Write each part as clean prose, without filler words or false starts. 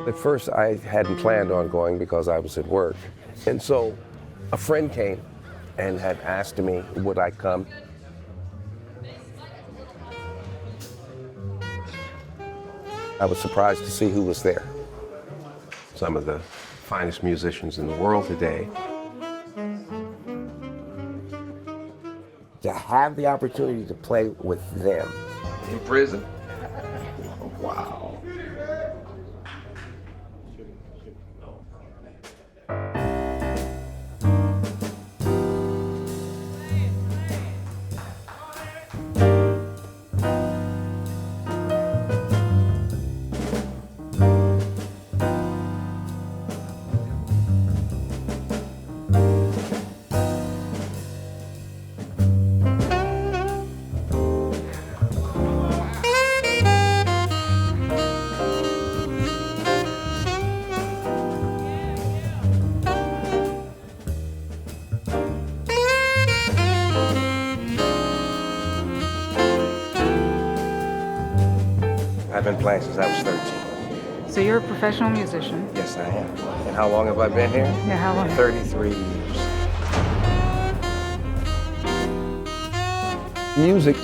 At first, I hadn't planned on going because I was at work. And so a friend came and had asked me, would I come? I was surprised to see who was there. Some of the finest musicians in the world today. To have the opportunity to play with them in prison, wow. I've been playing since I was 13. So you're a professional musician? Yes, I am. And how long have I been here? Yeah, how long? 33 years. Music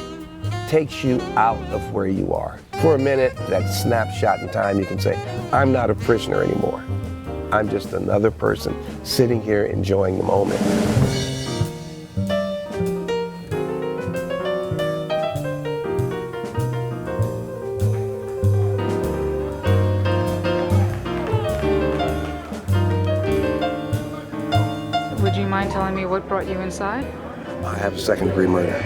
takes you out of where you are. For a minute, that snapshot in time, you can say, I'm not a prisoner anymore. I'm just another person sitting here enjoying the moment. Would you mind telling me what brought you inside? I have a second-degree murder.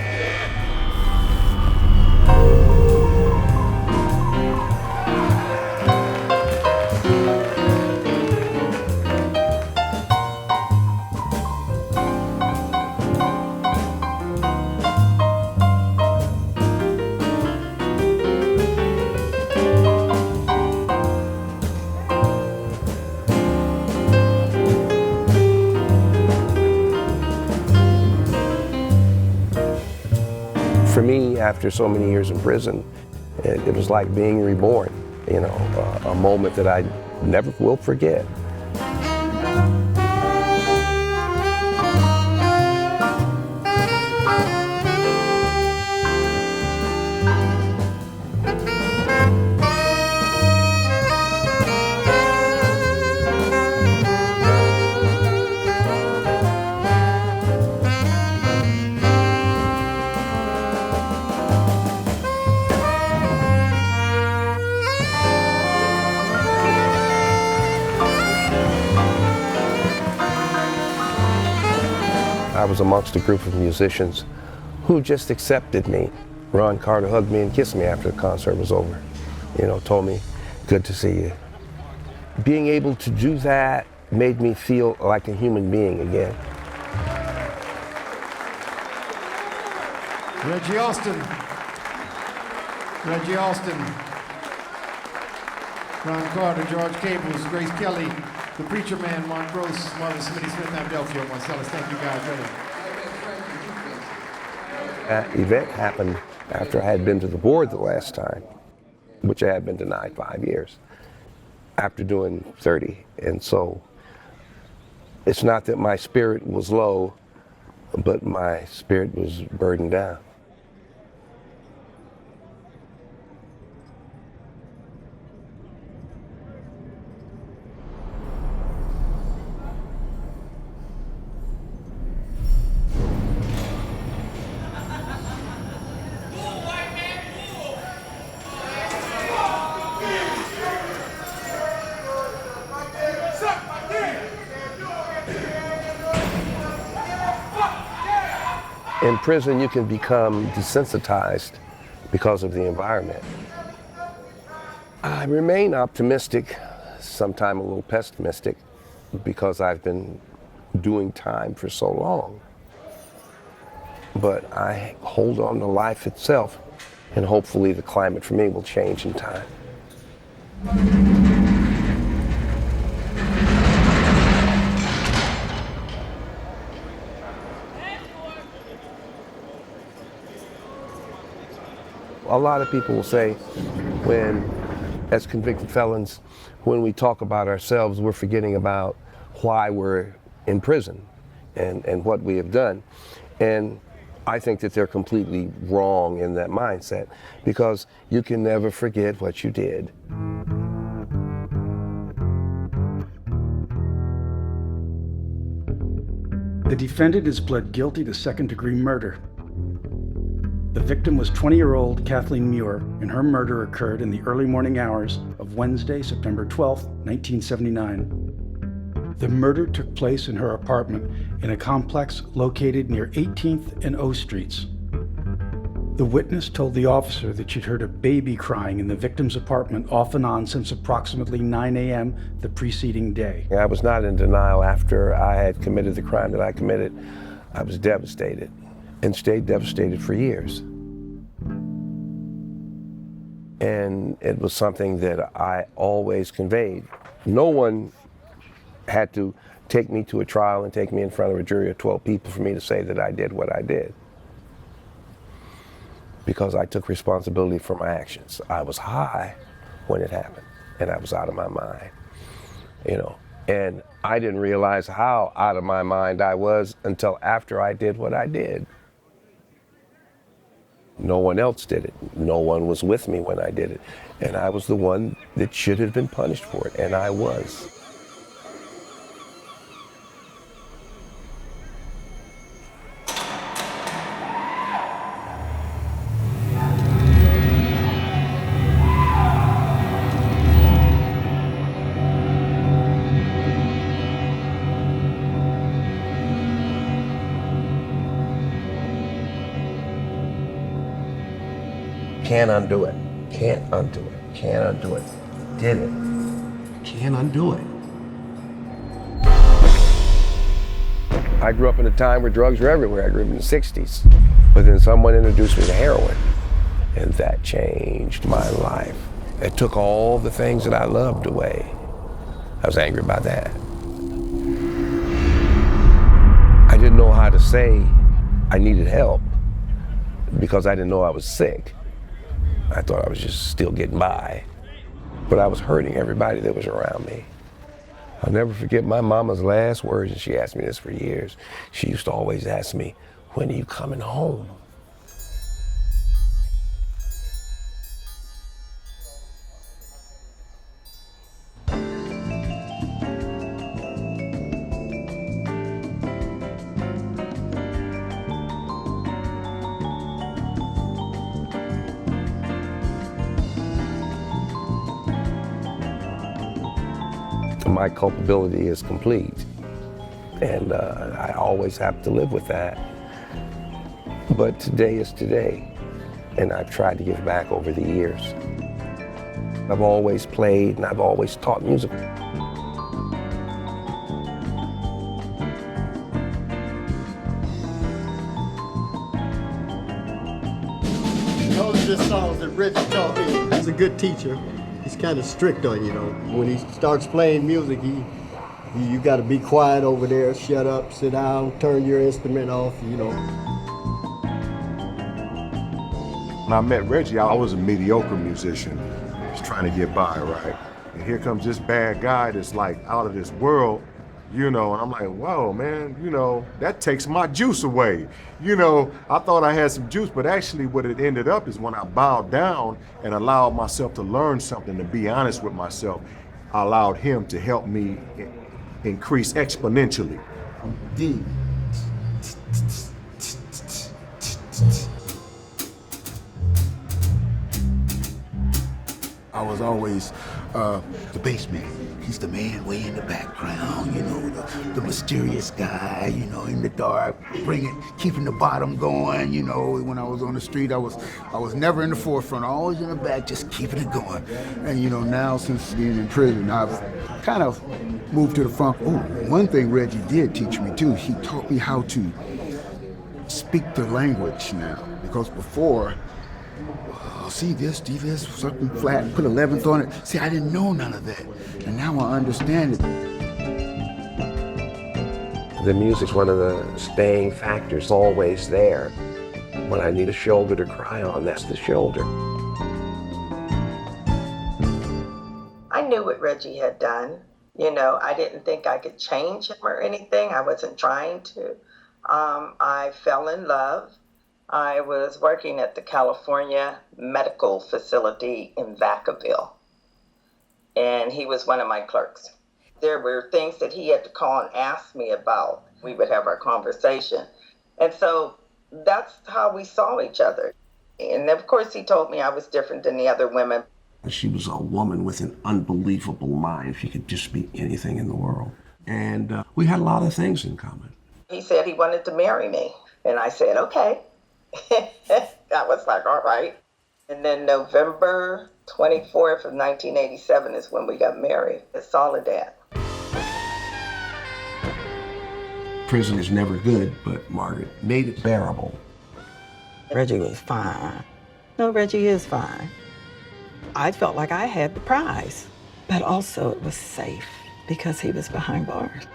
For me, after so many years in prison, it was like being reborn, you know, a moment that I never will forget. I was amongst a group of musicians who just accepted me. Ron Carter hugged me and kissed me after the concert was over. You know, told me, good to see you. Being able to do that made me feel like a human being again. Reggie Austin. Reggie Austin. Ron Carter, George Cables, Grace Kelly, the Preacher Man, Mark Gross, Marvin Smitty Smith, Abdelphio, Marcellus. Thank you guys. Ready? That event happened after I had been to the board the last time, which I had been denied 5 years, after doing 30. And so it's not that my spirit was low, but my spirit was burdened down. In prison, you can become desensitized because of the environment. I remain optimistic, sometimes a little pessimistic, because I've been doing time for so long. But I hold on to life itself, and hopefully the climate for me will change in time. A lot of people will say when as convicted felons, when we talk about ourselves, we're forgetting about why we're in prison and what we have done. And I think that they're completely wrong in that mindset, because you can never forget what you did. The defendant is pled guilty to second-degree murder. The victim was 20-year-old Kathleen Muir, and her murder occurred in the early morning hours of Wednesday, September 12, 1979. The murder took place in her apartment in a complex located near 18th and O Streets. The witness told the officer that she'd heard a baby crying in the victim's apartment off and on since approximately 9 a.m. the preceding day. I was not in denial after I had committed the crime that I committed. I was devastated, and stayed devastated for years. And it was something that I always conveyed. No one had to take me to a trial and take me in front of a jury of 12 people for me to say that I did what I did, because I took responsibility for my actions. I was high when it happened, and I was out of my mind, you know. And I didn't realize how out of my mind I was until after I did what I did. No one else did it. No one was with me when I did it. And I was the one that should have been punished for it, and I was. Can't undo it. Can't undo it. Can't undo it. Did it. Can't undo it. I grew up in a time where drugs were everywhere. I grew up in the 60s. But then someone introduced me to heroin, and that changed my life. It took all the things that I loved away. I was angry about that. I didn't know how to say I needed help because I didn't know I was sick. I thought I was just still getting by, but I was hurting everybody that was around me. I'll never forget my mama's last words, and she asked me this for years. She used to always ask me, "When are you coming home?" My culpability is complete, and I always have to live with that. But today is today, and I've tried to give back over the years. I've always played, and I've always taught music. Those are just songs that Reggie taught me. He's a good teacher. He's kind of strict on you, know. When he starts playing music, you got to be quiet over there, shut up, sit down, turn your instrument off, you know. When I met Reggie, I was a mediocre musician, just trying to get by, right? And here comes this bad guy that's like out of this world, you know, and I'm like, whoa, man, you know, that takes my juice away. You know, I thought I had some juice, but actually what it ended up is when I bowed down and allowed myself to learn something, to be honest with myself, I allowed him to help me increase exponentially. D. I was always the bass man. He's the man way in the background, you know, the mysterious guy, you know, in the dark, keeping the bottom going, you know. When I was on the street, I was never in the forefront, always in the back, just keeping it going. And you know, now since being in prison, I've kind of moved to the front. Oh, one thing Reggie did teach me too, he taught me how to speak the language now, because before, see this, something flat, put 11th on it. See, I didn't know none of that, and now I understand it. The music's one of the staying factors, always there. When I need a shoulder to cry on, that's the shoulder. Reggie had done. You know, I didn't think I could change him or anything. I wasn't trying to. I fell in love. I was working at the California Medical Facility in Vacaville, and he was one of my clerks. There were things that he had to call and ask me about. We would have our conversation. And so that's how we saw each other. And of course, he told me I was different than the other women. She was a woman with an unbelievable mind. She could just be anything in the world. And we had a lot of things in common. He said he wanted to marry me. And I said, okay. I was like, all right. And then November 24th of 1987 is when we got married at Soledad. Prison is never good, but Margaret made it bearable. Reggie was fine. No, Reggie is fine. I felt like I had the prize, but also it was safe because he was behind bars.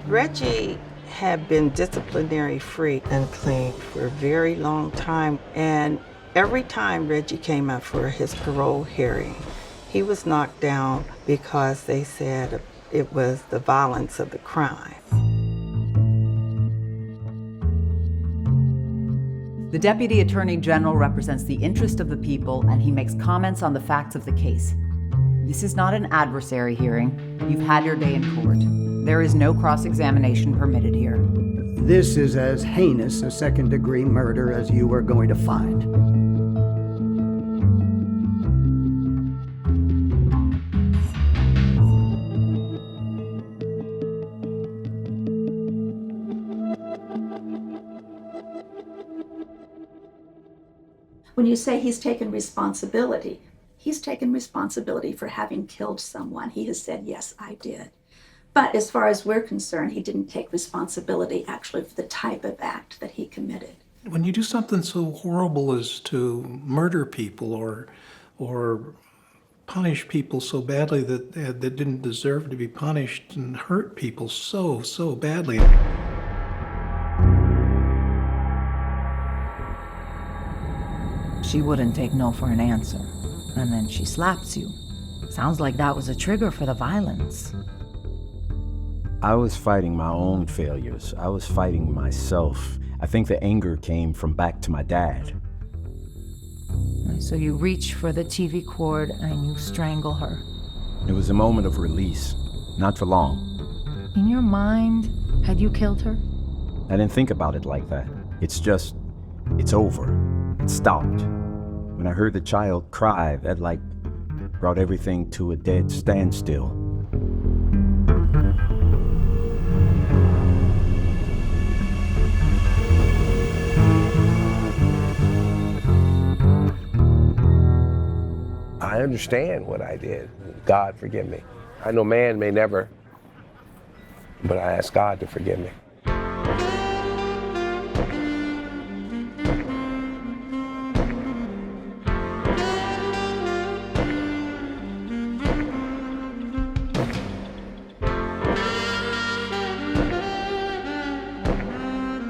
Reggie had been disciplinary free and clean for a very long time. And every time Reggie came up for his parole hearing, he was knocked down because they said it was the violence of the crime. The Deputy Attorney General represents the interest of the people, and he makes comments on the facts of the case. This is not an adversary hearing. You've had your day in court. There is no cross-examination permitted here. This is as heinous a second-degree murder as you are going to find. When you say he's taken responsibility for having killed someone. He has said, yes, I did. But as far as we're concerned, he didn't take responsibility actually for the type of act that he committed. When you do something so horrible as to murder people or punish people so badly that didn't deserve to be punished and hurt people so badly. She wouldn't take no for an answer, and then she slaps you. Sounds like that was a trigger for the violence. I was fighting my own failures. I was fighting myself. I think the anger came from back to my dad. So you reach for the TV cord and you strangle her. It was a moment of release, not for long. In your mind, had you killed her? I didn't think about it like that. It's over. It stopped. When I heard the child cry, that brought everything to a dead standstill. I understand what I did. God forgive me. I know man may never, but I ask God to forgive me.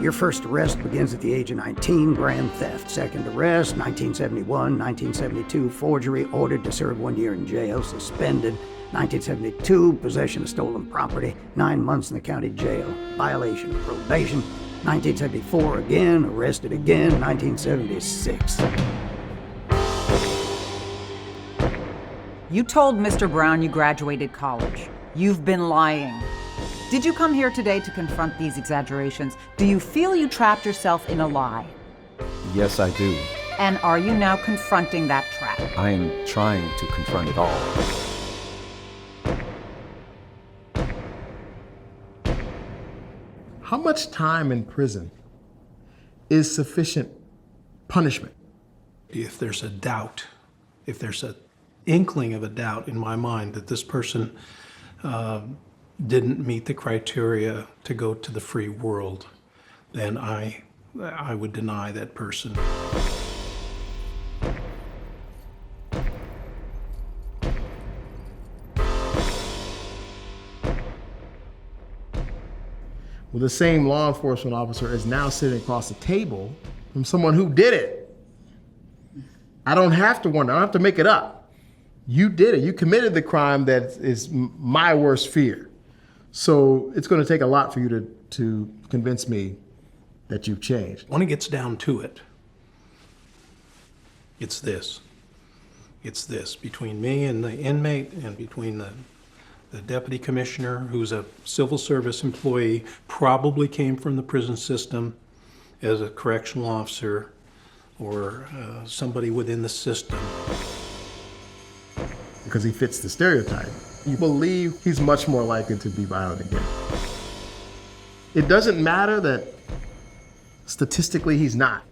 Your first arrest begins at the age of 19, grand theft. Second arrest, 1971, 1972, forgery, ordered to serve 1 year in jail, suspended. 1972, possession of stolen property, 9 months in the county jail, violation of probation. 1974 again, arrested again, 1976. You told Mr. Brown you graduated college. You've been lying. Did you come here today to confront these exaggerations? Do you feel you trapped yourself in a lie? Yes, I do. And are you now confronting that trap? I am trying to confront it all. How much time in prison is sufficient punishment? If there's a doubt, if there's an inkling of a doubt in my mind that this person didn't meet the criteria to go to the free world, then I would deny that person. Well, the same law enforcement officer is now sitting across the table from someone who did it. I don't have to wonder, I don't have to make it up. You did it, you committed the crime that is my worst fear. So it's gonna take a lot for you to convince me that you've changed. When it gets down to it, it's this. It's this, between me and the inmate and between the deputy commissioner, who's a civil service employee, probably came from the prison system as a correctional officer or somebody within the system. Because he fits the stereotype. You believe he's much more likely to be violent again. It doesn't matter that statistically he's not.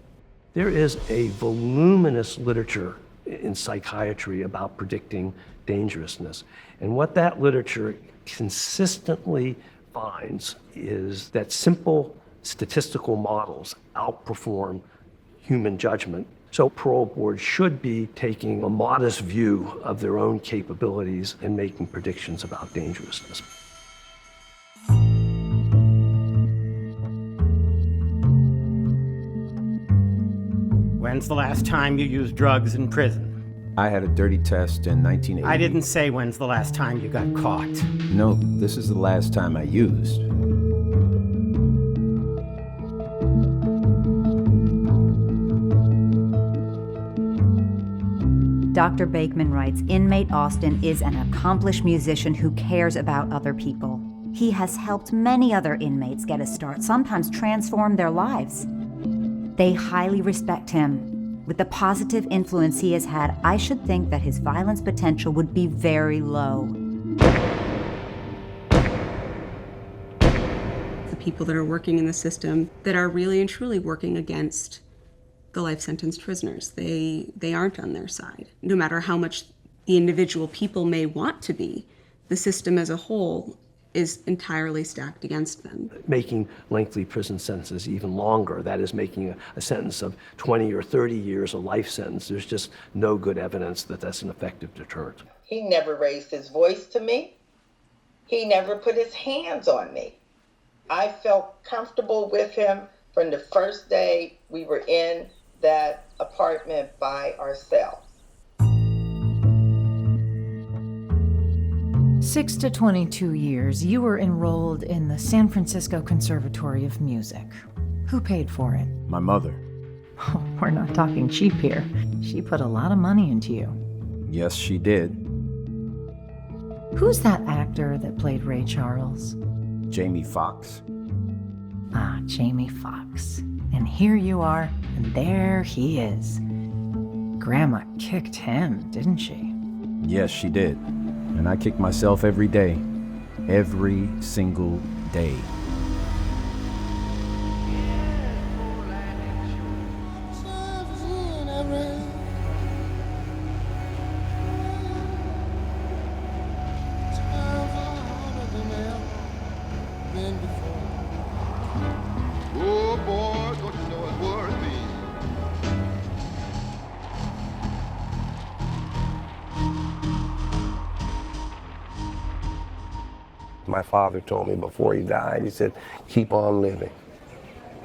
There is a voluminous literature in psychiatry about predicting dangerousness. And what that literature consistently finds is that simple statistical models outperform human judgment. So parole boards should be taking a modest view of their own capabilities and making predictions about dangerousness. When's the last time you used drugs in prison? I had a dirty test in 1980. I didn't say when's the last time you got caught. No, this is the last time I used. Dr. Bakeman writes, inmate Austin is an accomplished musician who cares about other people. He has helped many other inmates get a start, sometimes transform their lives. They highly respect him. With the positive influence he has had, I should think that his violence potential would be very low. The people that are working in the system that are really and truly working against the life sentence prisoners, they aren't on their side. No matter how much the individual people may want to be, the system as a whole is entirely stacked against them. Making lengthy prison sentences even longer, that is making a sentence of 20 or 30 years a life sentence, there's just no good evidence that that's an effective deterrent. He never raised his voice to me. He never put his hands on me. I felt comfortable with him from the first day we were in that apartment by ourselves. 6 to 22 years, you were enrolled in the San Francisco Conservatory of Music. Who paid for it? My mother. Oh, we're not talking cheap here. She put a lot of money into you. Yes, she did. Who's that actor that played Ray Charles? Jamie Foxx. Ah, Jamie Foxx. And here you are, and there he is. Grandma kicked him, didn't she? Yes, she did. And I kick myself every day. Every single day. My father told me before he died, he said, keep on living.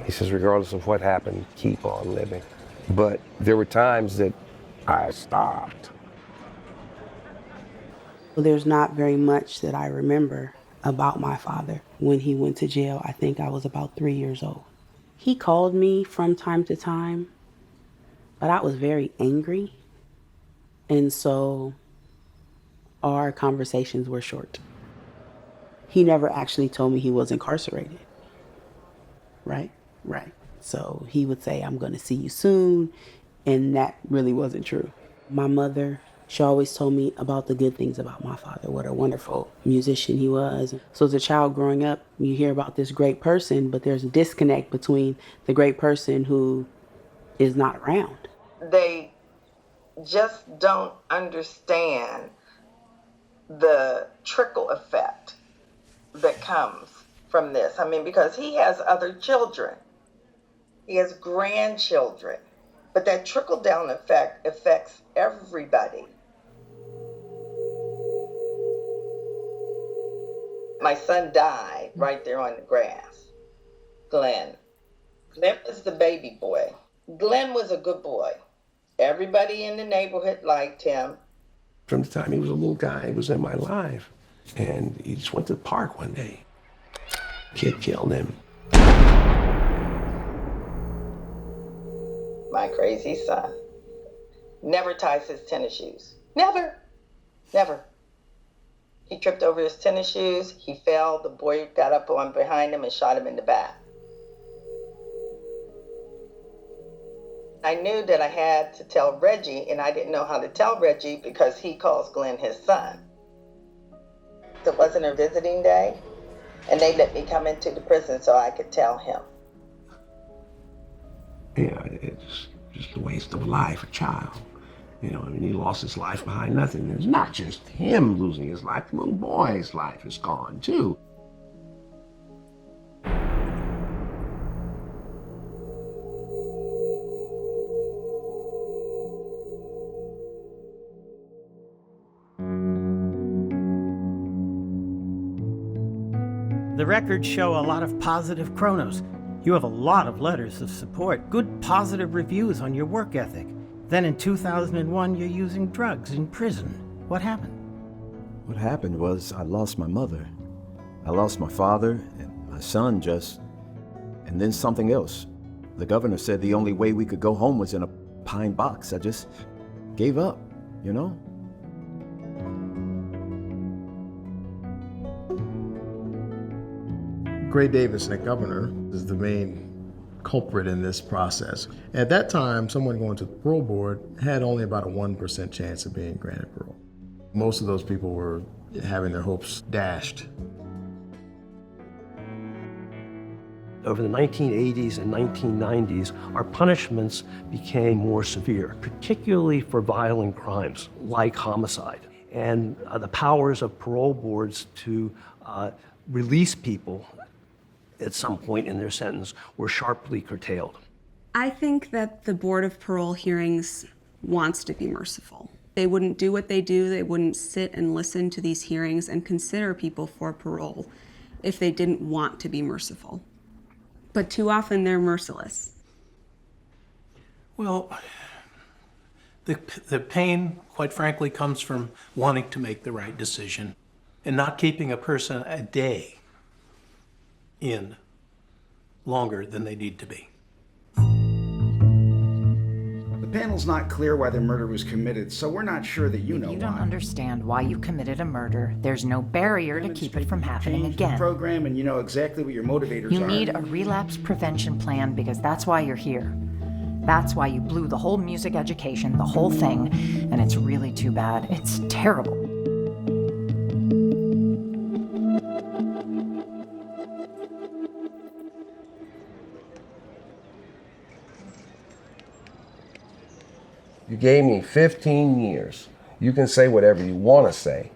He says, regardless of what happened, keep on living. But there were times that I stopped. There's not very much that I remember about my father. When he went to jail, I think I was about 3 years old. He called me from time to time, but I was very angry. And so our conversations were short. He never actually told me he was incarcerated. Right? Right. So he would say, I'm going to see you soon. And that really wasn't true. My mother, she always told me about the good things about my father, what a wonderful musician he was. So as a child growing up, you hear about this great person, but there's a disconnect between the great person who is not around. They just don't understand the trickle effect that comes from this. I mean, because he has other children, he has grandchildren, but that trickle down effect affects everybody. My son died right there on the grass. Glenn. Glenn was the baby boy. Glenn was a good boy. Everybody in the neighborhood liked him. From the time he was a little guy, he was in my life. And he just went to the park one day. Kid killed him. My crazy son never ties his tennis shoes. Never. Never. He tripped over his tennis shoes. He fell. The boy got up on behind him and shot him in the back. I knew that I had to tell Reggie, and I didn't know how to tell Reggie because he calls Glenn his son. It wasn't a visiting day, and they let me come into the prison so I could tell him. Yeah, it's just a waste of life, a child. You know, I mean, he lost his life behind nothing. It's not just him losing his life, the little boy's life is gone too. The records show a lot of positive chronos. You have a lot of letters of support, good positive reviews on your work ethic. Then in 2001, you're using drugs in prison. What happened? What happened was I lost my mother. I lost my father and my son and then something else. The governor said the only way we could go home was in a pine box. I just gave up, you know? Gray Davis, the governor, is the main culprit in this process. At that time, someone going to the parole board had only about a 1% chance of being granted parole. Most of those people were having their hopes dashed. Over the 1980s and 1990s, our punishments became more severe, particularly for violent crimes like homicide. And the powers of parole boards to release people at some point in their sentence were sharply curtailed. I think that the Board of Parole Hearings wants to be merciful. They wouldn't do what they do, they wouldn't sit and listen to these hearings and consider people for parole if they didn't want to be merciful. But too often they're merciless. Well, the pain, quite frankly, comes from wanting to make the right decision and not keeping a person a day in longer than they need to be. The panel's not clear why the murder was committed, so we're not sure that you know why. You don't understand why you committed a murder. There's no barrier to keep it from happening again. The program, and you know exactly what your motivators You are. need a relapse prevention plan because that's why you're here. That's why you blew the whole music education, the whole thing, and it's really too bad. It's terrible. You gave me 15 years. You can say whatever you want to say.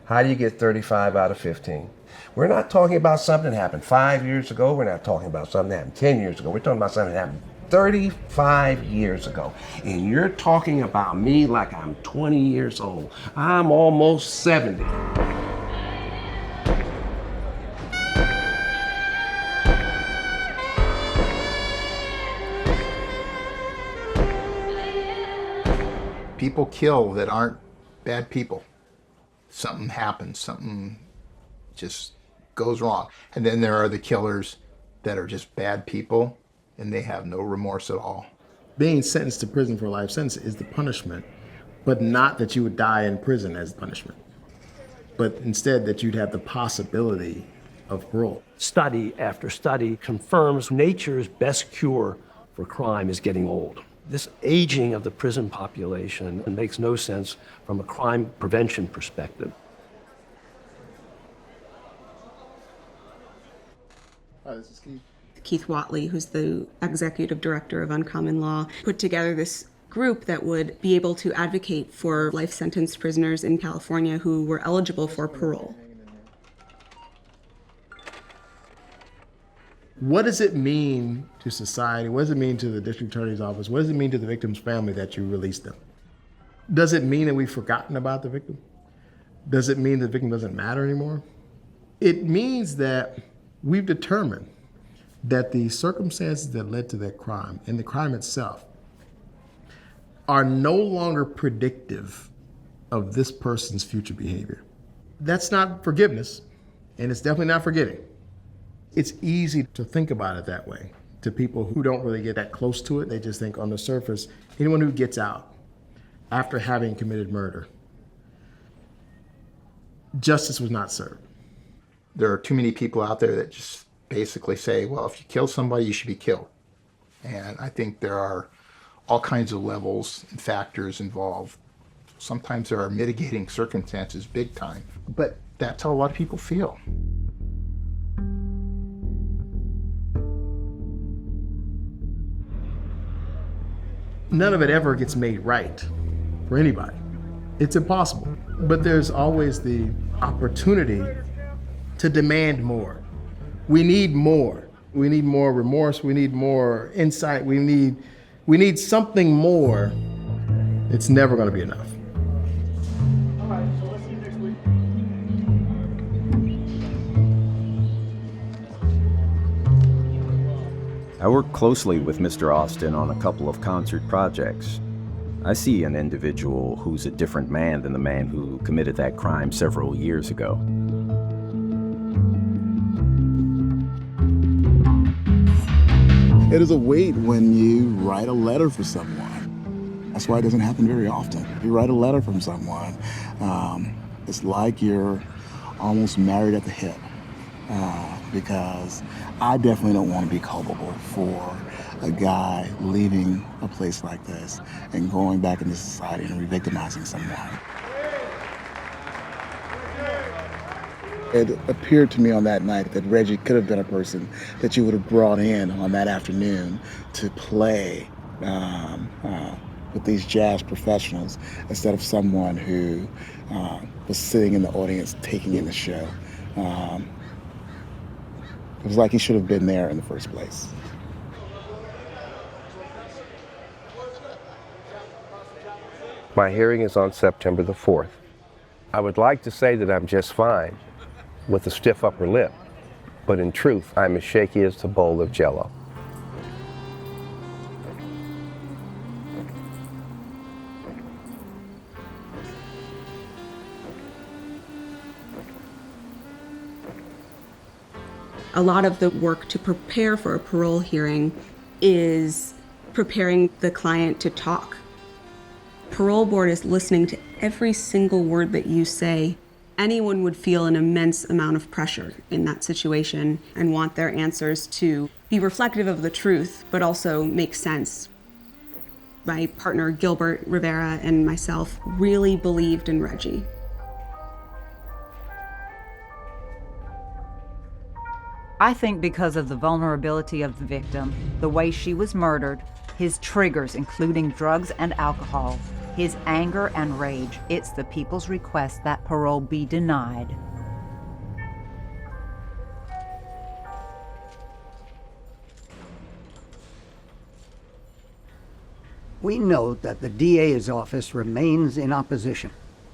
How do you get 35 out of 15? We're not talking about something that happened 5 years ago. We're not talking about something that happened 10 years ago. We're talking about something that happened 35 years ago. And you're talking about me like I'm 20 years old. I'm almost 70. People kill that aren't bad people. Something happens, something just goes wrong. And then there are the killers that are just bad people and they have no remorse at all. Being sentenced to prison for a life sentence is the punishment, but not that you would die in prison as punishment, but instead that you'd have the possibility of parole. Study after study confirms nature's best cure for crime is getting old. This aging of the prison population makes no sense from a crime prevention perspective. Hi, this is Keith. Keith Watley, who's the executive director of Uncommon Law, put together this group that would be able to advocate for life sentence prisoners in California who were eligible for parole. What does it mean to society? What does it mean to the district attorney's office? What does it mean to the victim's family that you release them? Does it mean that we've forgotten about the victim? Does it mean the victim doesn't matter anymore? It means that we've determined that the circumstances that led to that crime and the crime itself are no longer predictive of this person's future behavior. That's not forgiveness, and it's definitely not forgetting. It's easy to think about it that way. To people who don't really get that close to it, they just think on the surface, anyone who gets out after having committed murder, justice was not served. There are too many people out there that just basically say, well, if you kill somebody, you should be killed. And I think there are all kinds of levels and factors involved. Sometimes there are mitigating circumstances big time, but that's how a lot of people feel. None of it ever gets made right for anybody. It's impossible. But there's always the opportunity to demand more. We need more. We need more remorse. We need more insight. We need something more. It's never going to be enough. All right, so let's see you next week. I work closely with Mr. Austin on a couple of concert projects. I see an individual who's a different man than the man who committed that crime several years ago. It is a weight when you write a letter for someone. That's why it doesn't happen very often. You write a letter from someone, it's like you're almost married at the hip. Because I definitely don't want to be culpable for a guy leaving a place like this and going back into society and re-victimizing someone. It appeared to me on that night that Reggie could have been a person that you would have brought in on that afternoon to play with these jazz professionals instead of someone who was sitting in the audience taking in the show. It was like he should have been there in the first place. My hearing is on September the 4th. I would like to say that I'm just fine with a stiff upper lip, but in truth, I'm as shaky as a bowl of Jell-O. A lot of the work to prepare for a parole hearing is preparing the client to talk. Parole board is listening to every single word that you say. Anyone would feel an immense amount of pressure in that situation and want their answers to be reflective of the truth, but also make sense. My partner, Gilbert Rivera, and myself really believed in Reggie. I think because of the vulnerability of the victim, the way she was murdered, his triggers, including drugs and alcohol, his anger and rage, it's the people's request that parole be denied. We note that the DA's office remains in opposition.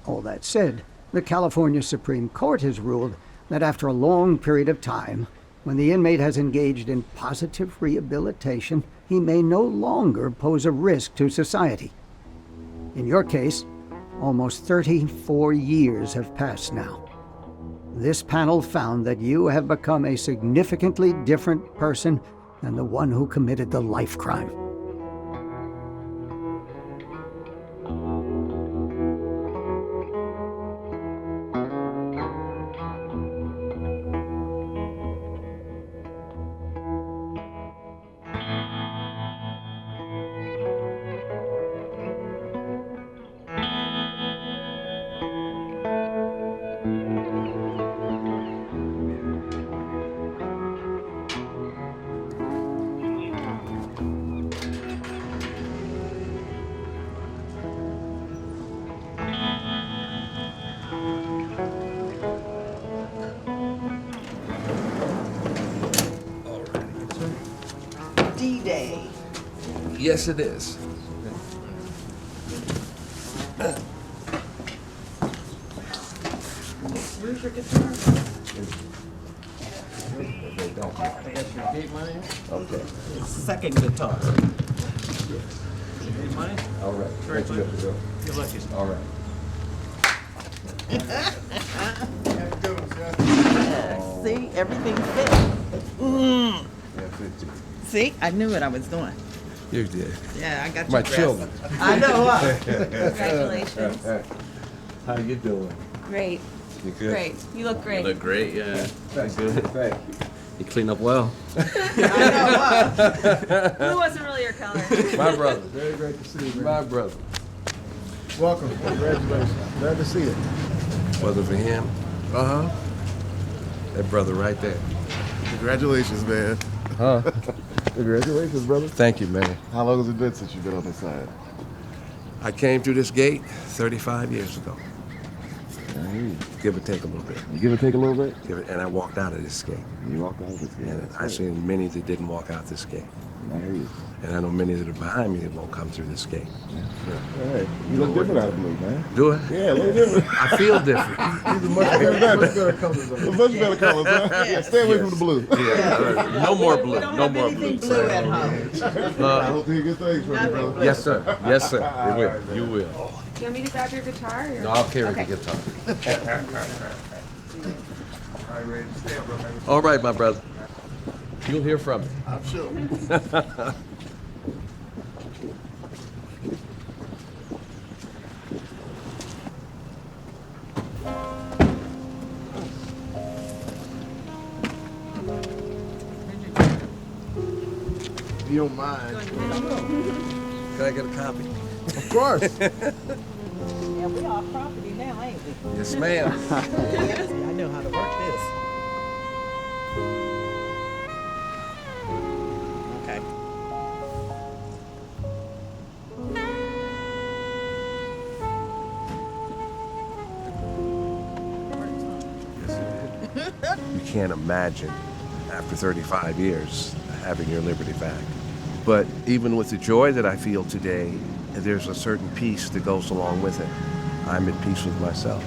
All that said, the California Supreme Court has ruled that after a long period of time, when the inmate has engaged in positive rehabilitation, he may no longer pose a risk to society. In your case, almost 34 years have passed now. This panel found that you have become a significantly different person than the one who committed the life crime. D-Day. Yes, it is. Where's your guitar? Okay. Second guitar. Money? All right. Thank you. You're lucky. All right. See, everything fit. See, I knew what I was doing. You did. Yeah, I got you My dressed. children. I know. Congratulations. How you doing? Great. You good? Great. You look great. You look great, yeah. Thank you. Thank you. You clean up well. Blue wasn't really your color. My brother. Very great to see you, man. My brother. Welcome. Congratulations. Glad to see you. Wasn't for him. That brother right there. Congratulations, man. Huh? Congratulations, brother. Thank you, man. How long has it been since you've been on this side? I came through this gate 35 years ago. Give or take a little bit. You give or take a little bit? And I walked out of this gate. You walked out of this gate. And I've seen many that didn't walk out this gate. I hear you. And I know many that are behind me that won't come through this gate. All right. You look different out of blue, man. Do I? Yeah, a little different. I feel different. These are much better colors. Much better colors, huh? Yeah, stay away from the blue. Yeah, no more blue. No more blue. Blue at home. I hope to hear good things from you, brother. Yes, sir. Yes, sir. You will. You will. Do you want me to grab your guitar? Or? No, I'll carry the guitar. All right, my brother. You'll hear from me. I'm sure. If you don't mind. Can I get a copy? Of course. Yeah, we all property now, ain't we? Yes, ma'am. I know how to work this. Okay. You can't imagine, after 35 years, having your liberty back. But even with the joy that I feel today, there's a certain peace that goes along with it. I'm at peace with myself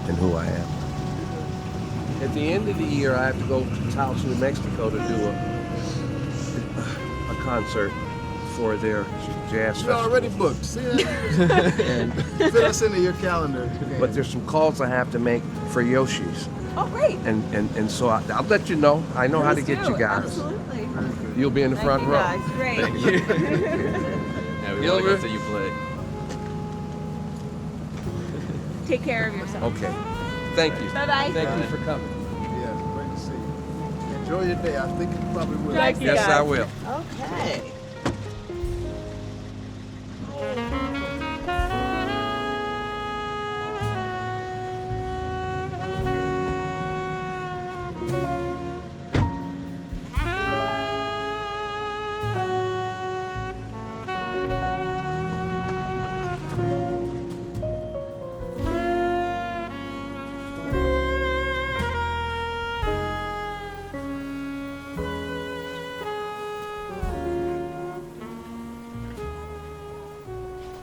and who I am. At the end of the year, I have to go to Taos, New Mexico to do a concert for their jazz You're festival. already booked. See that? And- Fit us into your calendar. But there's some calls I have to make for Yoshi's. Oh, great. And so I'll let you know. I know how to get you guys. Absolutely. You'll be in the front Thank you row. guys. Great. Thank you. Yeah, we want to go see you play. Take care of yourself. Okay. Thank you. Bye-bye. Thank you for coming. Yeah, great to see you. Enjoy your day. I think you probably will. Thank you, Yes, guys. I will. Okay.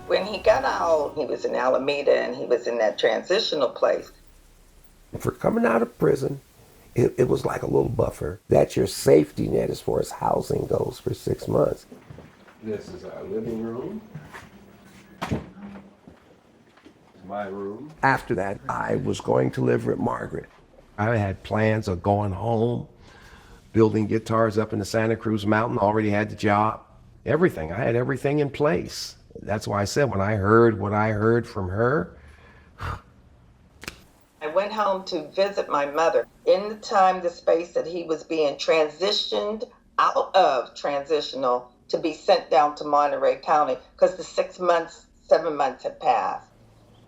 When he got out, he was in Alameda and he was in that transitional place. For coming out of prison, it was like a little buffer. That's your safety net as far as housing goes for 6 months. This is our living room. My room. After that, I was going to live with Margaret. I had plans of going home, building guitars up in the Santa Cruz Mountain, already had the job, everything. I had everything in place. That's why I said when I heard what I heard from her, I went home to visit my mother. In the time, the space that he was being transitioned out of transitional to be sent down to Monterey County because the 7 months had passed.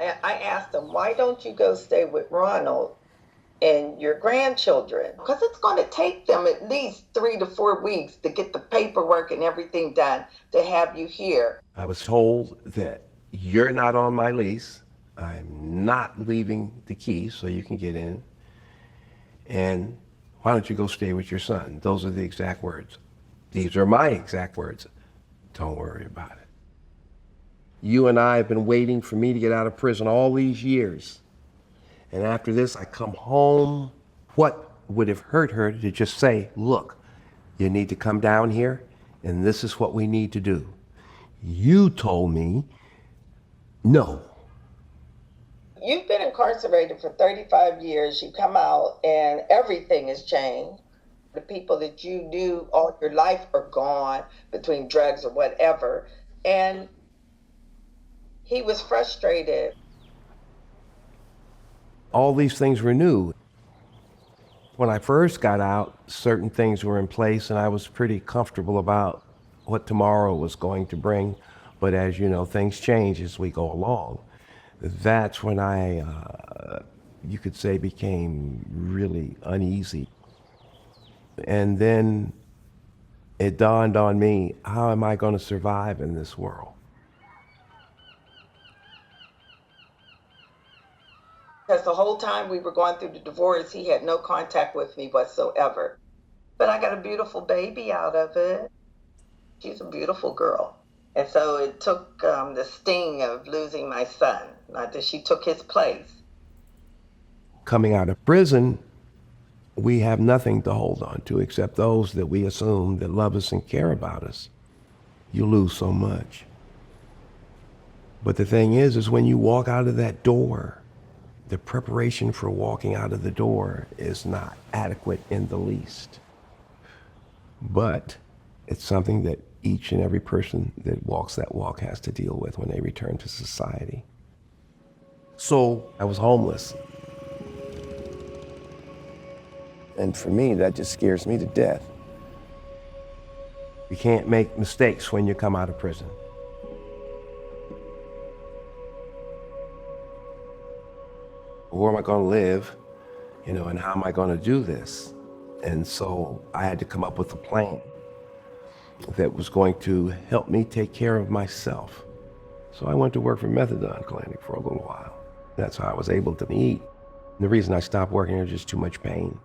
And I asked him, why don't you go stay with Ronald and your grandchildren? Because it's going to take them at least 3 to 4 weeks to get the paperwork and everything done to have you here. I was told that you're not on my lease. I'm not leaving the keys so you can get in. And why don't you go stay with your son? Those are the exact words. These are my exact words. Don't worry about it. You and I have been waiting for me to get out of prison all these years. And after this, I come home. What would have hurt her to just say, look, you need to come down here, and this is what we need to do. You told me no. You've been incarcerated for 35 years. You come out and everything has changed. The people that you knew all your life are gone between drugs or whatever. And he was frustrated. All these things were new. When I first got out, certain things were in place and I was pretty comfortable about what tomorrow was going to bring. But as you know, things change as we go along. That's when I, you could say, became really uneasy. And then it dawned on me, how am I going to survive in this world? Because the whole time we were going through the divorce, he had no contact with me whatsoever. But I got a beautiful baby out of it. She's a beautiful girl. And so it took the sting of losing my son, not that she took his place. Coming out of prison, we have nothing to hold on to except those that we assume that love us and care about us. You lose so much. But the thing is when you walk out of that door, the preparation for walking out of the door is not adequate in the least. But it's something that each and every person that walks that walk has to deal with when they return to society. So I was homeless. And for me, that just scares me to death. You can't make mistakes when you come out of prison. Where am I going to live? And how am I going to do this? And so I had to come up with a plan that was going to help me take care of myself. So I went to work for methadone clinic for a little while. That's how I was able to eat. And the reason I stopped working there was just too much pain.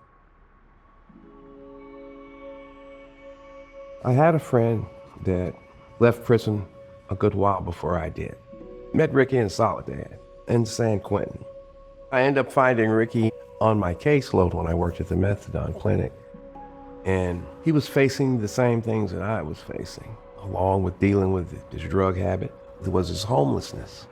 I had a friend that left prison a good while before I did. Met Ricky in Soledad in San Quentin. I ended up finding Ricky on my caseload when I worked at the methadone clinic. And he was facing the same things that I was facing, along with dealing with his drug habit. It was his homelessness.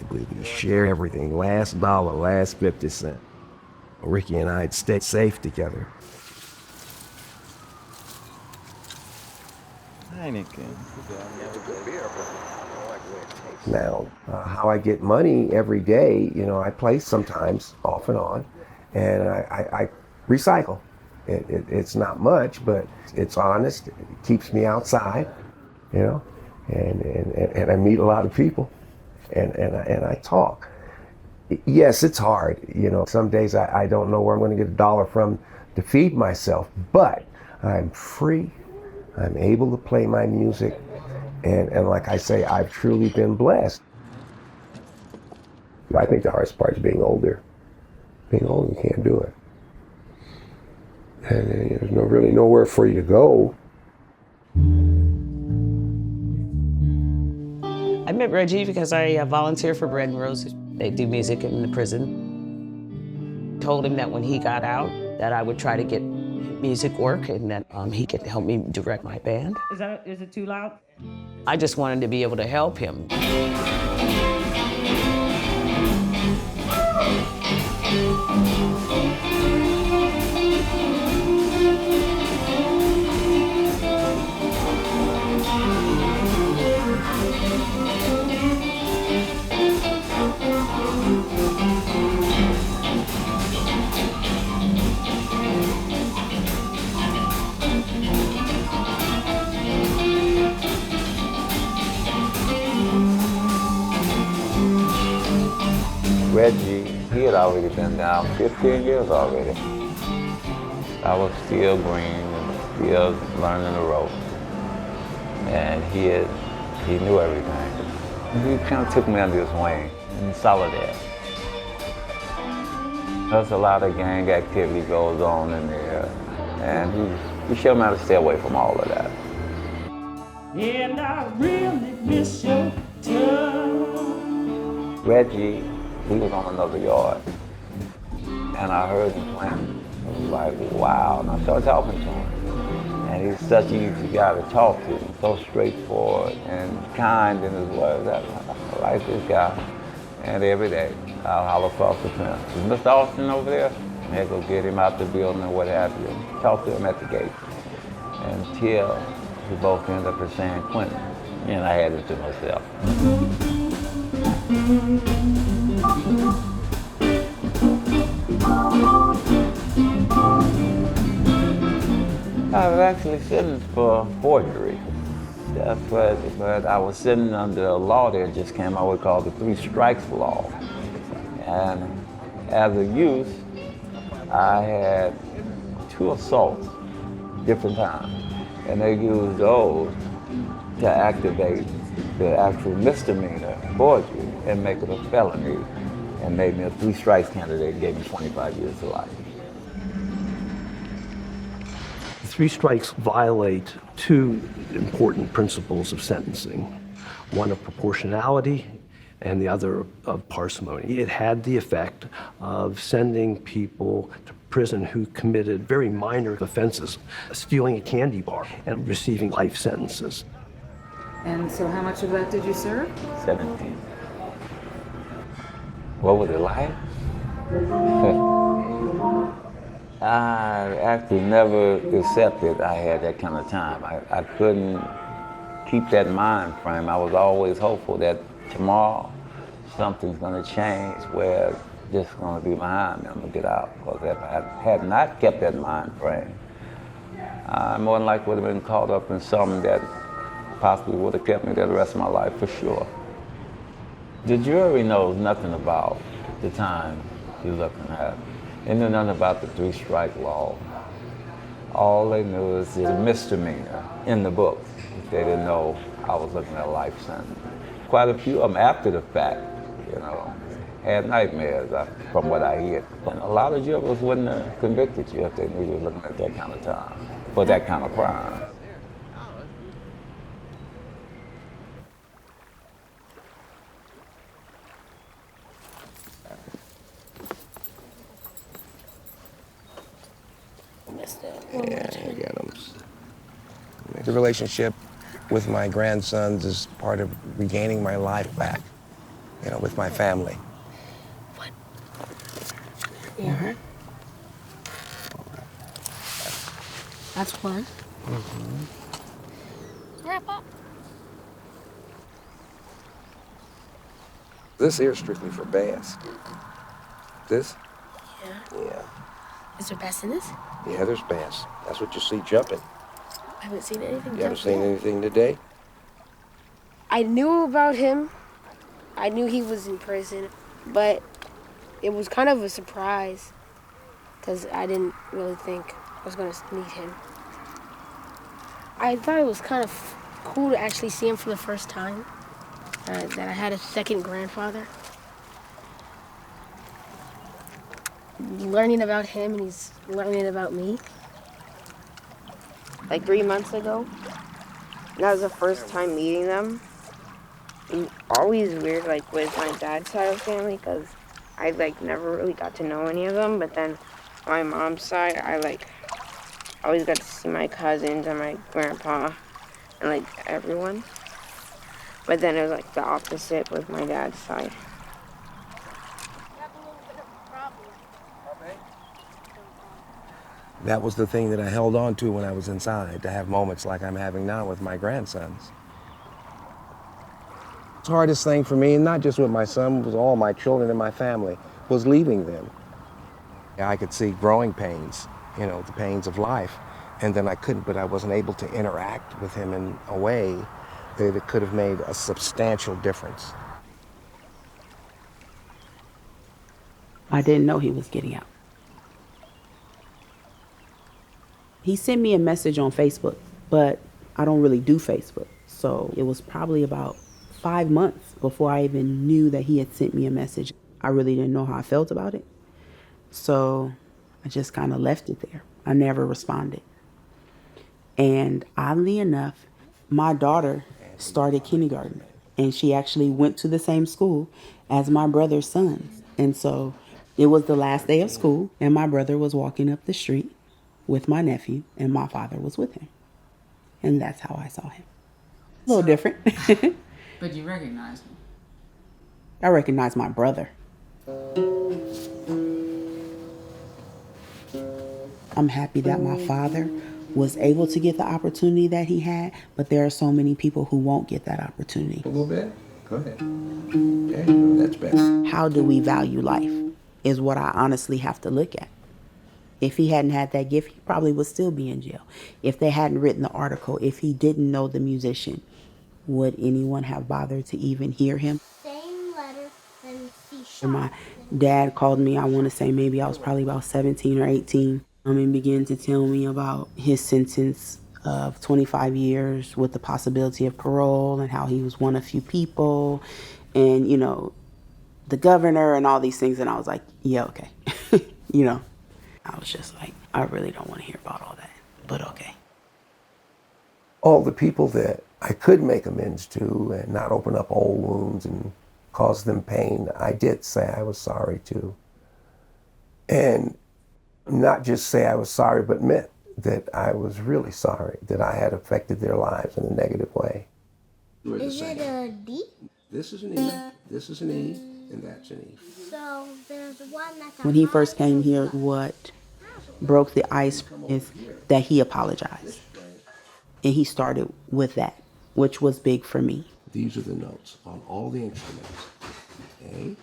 We shared everything, last dollar, last 50 cents. Ricky and I had stayed safe together. Now, how I get money every day, I play sometimes, off and on, and I recycle. It's not much, but it's honest. It keeps me outside, and I meet a lot of people, and I talk. Yes, it's hard. Some days I don't know where I'm going to get $1 from to feed myself, but I'm free. I'm able to play my music. And like I say, I've truly been blessed. I think the hardest part is being older. Being older, you can't do it. And there's really nowhere for you to go. I met Reggie because I volunteer for Bread and Roses. They do music in the prison. Told him that when he got out, that I would try to get music work and that he could help me direct my band. Is it too loud? I just wanted to be able to help him. Reggie, he had already been down 15 years already. I was still green and still learning the ropes. And he knew everything. He kind of took me under his wing in Soledad. There's a lot of gang activity goes on in there. And he showed me how to stay away from all of that. And I really miss your touch. Reggie, he was on another yard, and I heard him playing. I was like, wow, and I started talking to him. And he's such an easy guy to talk to, so straightforward and kind in his words. I like this guy. And every day, I'll holler across the fence. Is Mr. Austin over there? And he'll go get him out the building or what have you. Talk to him at the gate. Until we both ended up at San Quentin. And I had it to myself. I was actually sentenced for forgery. That's what, but I was sitting under a law that just came out called the 3 Strikes Law. And as a youth, I had 2 assaults, different times. And they used those to activate the actual misdemeanor forgery and make it a felony and made me a 3 strikes candidate and gave me 25 years to life. 3 strikes violate 2 important principles of sentencing, one of proportionality and the other of parsimony. It had the effect of sending people to prison who committed very minor offenses, stealing a candy bar and receiving life sentences. And so how much of that did you serve? 17. What was it like? I actually never accepted I had that kind of time. I couldn't keep that mind frame. I was always hopeful that tomorrow something's going to change where this is going to be behind me. I'm going to get out. Because if I had not kept that mind frame, I more than likely would have been caught up in something that possibly would have kept me there the rest of my life for sure. The jury knows nothing about the time you're looking at. They knew nothing about the 3 strike law. All they knew is it's a misdemeanor in the book. They didn't know I was looking at a life sentence. Quite a few of them after the fact, had nightmares from what I hear. And a lot of jurors wouldn't have convicted you if they knew you were looking at that kind of time for that kind of crime. Yeah, I get them. The relationship with my grandsons is part of regaining my life back, with my family. Yeah. That's fun. Grandpa. This here is strictly for bass. This? Yeah. Yeah. Is there bass in this? Yeah, there's bass. That's what you see jumping. I haven't seen anything. You haven't seen anything today? I knew about him. I knew he was in prison, but it was kind of a surprise because I didn't really think I was going to meet him. I thought it was kind of cool to actually see him for the first time, that I had a second grandfather. Learning about him and he's learning about me. Like 3 months ago, that was the first time meeting them. It was always weird, like with my dad's side of the family, because I never really got to know any of them. But then my mom's side, I always got to see my cousins and my grandpa and everyone. But then it was the opposite with my dad's side. That was the thing that I held on to when I was inside, to have moments like I'm having now with my grandsons. The hardest thing for me, and not just with my son, was all my children and my family, was leaving them. I could see growing pains, the pains of life, and then I wasn't able to interact with him in a way that it could have made a substantial difference. I didn't know he was getting out. He sent me a message on Facebook, but I don't really do Facebook. So it was probably about 5 months before I even knew that he had sent me a message. I really didn't know how I felt about it. So I just kind of left it there. I never responded. And oddly enough, my daughter started kindergarten and she actually went to the same school as my brother's sons. And so it was the last day of school, and my brother was walking up the street with my nephew, and my father was with him. And that's how I saw him. A little different. But you recognize him? I recognize my brother. I'm happy that my father was able to get the opportunity that he had, but there are so many people who won't get that opportunity. A little bit? Go ahead. There you go, that's better. How do we value life is what I honestly have to look at. If he hadn't had that gift, he probably would still be in jail. If they hadn't written the article, if he didn't know the musician, would anyone have bothered to even hear him? Same letter and And my dad called me, I want to say maybe I was probably about 17 or 18, and began to tell me about his sentence of 25 years with the possibility of parole and how he was one of few people and, you know, the governor and all these things. And I was like, yeah, okay. You know, I was just like, I really don't want to hear about all that, but okay. All the people that I could make amends to and not open up old wounds and cause them pain, I did say I was sorry to. And not just say I was sorry, but meant that I was really sorry that I had affected their lives in a negative way. Is it a D? This is an E, this is an E, and that's an E. So there's one that's a When he first came here, what broke the ice is that he apologized. And he started with that, which was big for me. These are the notes on all the instruments. A,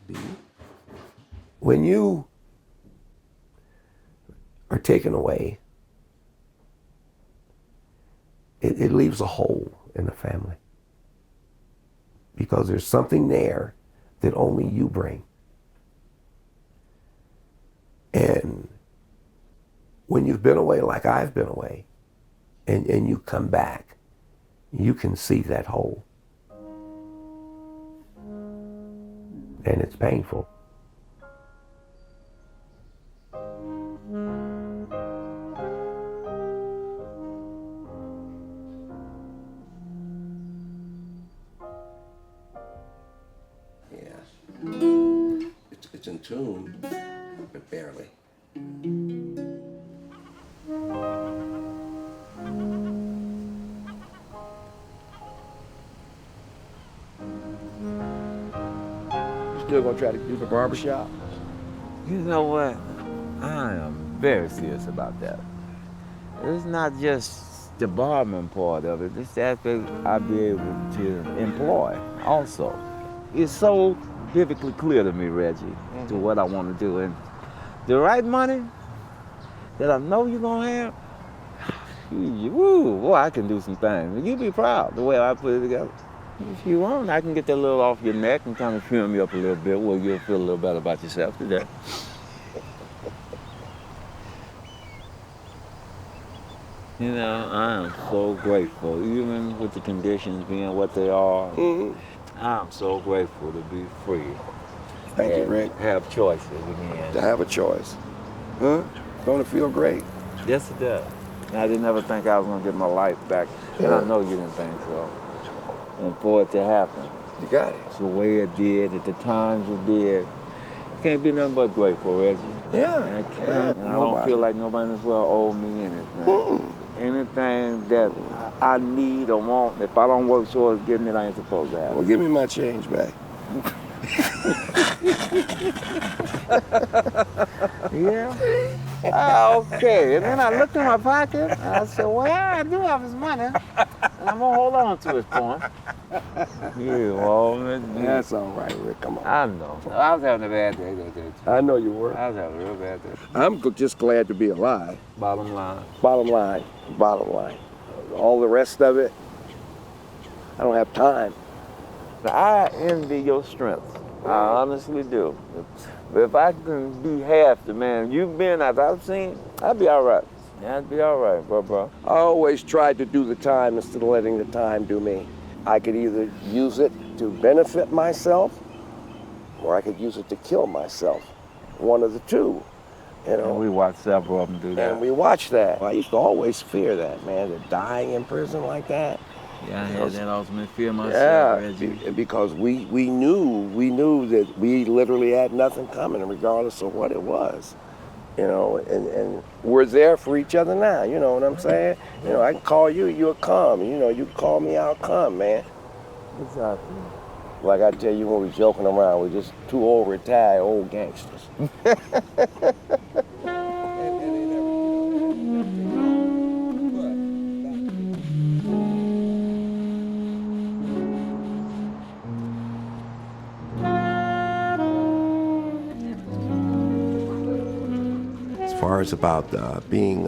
B. When you are taken away, it leaves a hole in the family. Because there's something there that only you bring. And when you've been away like I've been away, and you come back, you can see that hole. And it's painful. It's in tune, but barely. Still gonna try to do the barbershop? You know what? I am very serious about that. It's not just the barman part of it, it's the aspect I'll be able to employ also. It's so vividly clear to me, Reggie, to what I want to do. And the right money that I know you're gonna have, woo, boy, I can do some things. You'd be proud the way I put it together. If you want, I can get that little off your neck and kind of trim you up a little bit where you'll feel a little better about yourself today. You know, I am so grateful, even with the conditions being what they are. I'm so grateful to be free. Thank you, Rick. Have choices again. To have a choice. Huh? Don't it feel great? Yes, it does. I didn't ever think I was going to get my life back, and I know you didn't think so. And for it to happen, you got it. It's the way it did, at the times it did. Can't be nothing but grateful, Reggie. Yeah. And I can't. And I don't feel like nobody in this world owes me anything. Anything that I need or want, if I don't work towards getting it, I ain't supposed to have it. Well, give me my change back. Yeah? Okay. And then I looked in my pocket, and I said, well, I do have his money, and I'm going to hold on to it for him. That's all right, Rick. Come on. I know. I was having a bad day that day, too. I know you were. I was having a real bad day. I'm just glad to be alive. Bottom line. Bottom line. Bottom line. All the rest of it, I don't have time. I envy your strength. I honestly do. But if I can be half the man you've been, as I've seen, I'd be all right. I'd be all right, bro. I always tried to do the time instead of letting the time do me. I could either use it to benefit myself, or I could use it to kill myself. One of the two. You know? And we watched several of them do that. And we watched that. I used to always fear that, man, that dying in prison like that. Yeah, I had that ultimate fear myself, Reggie. Because we knew that we literally had nothing coming, regardless of what it was. You know, and we're there for each other now, you know what I'm saying? You know, I can call you, you'll come. You know, you call me, I'll come, man. Exactly. Like I tell you when we was joking around, we're just two old retired old gangsters. As far as about being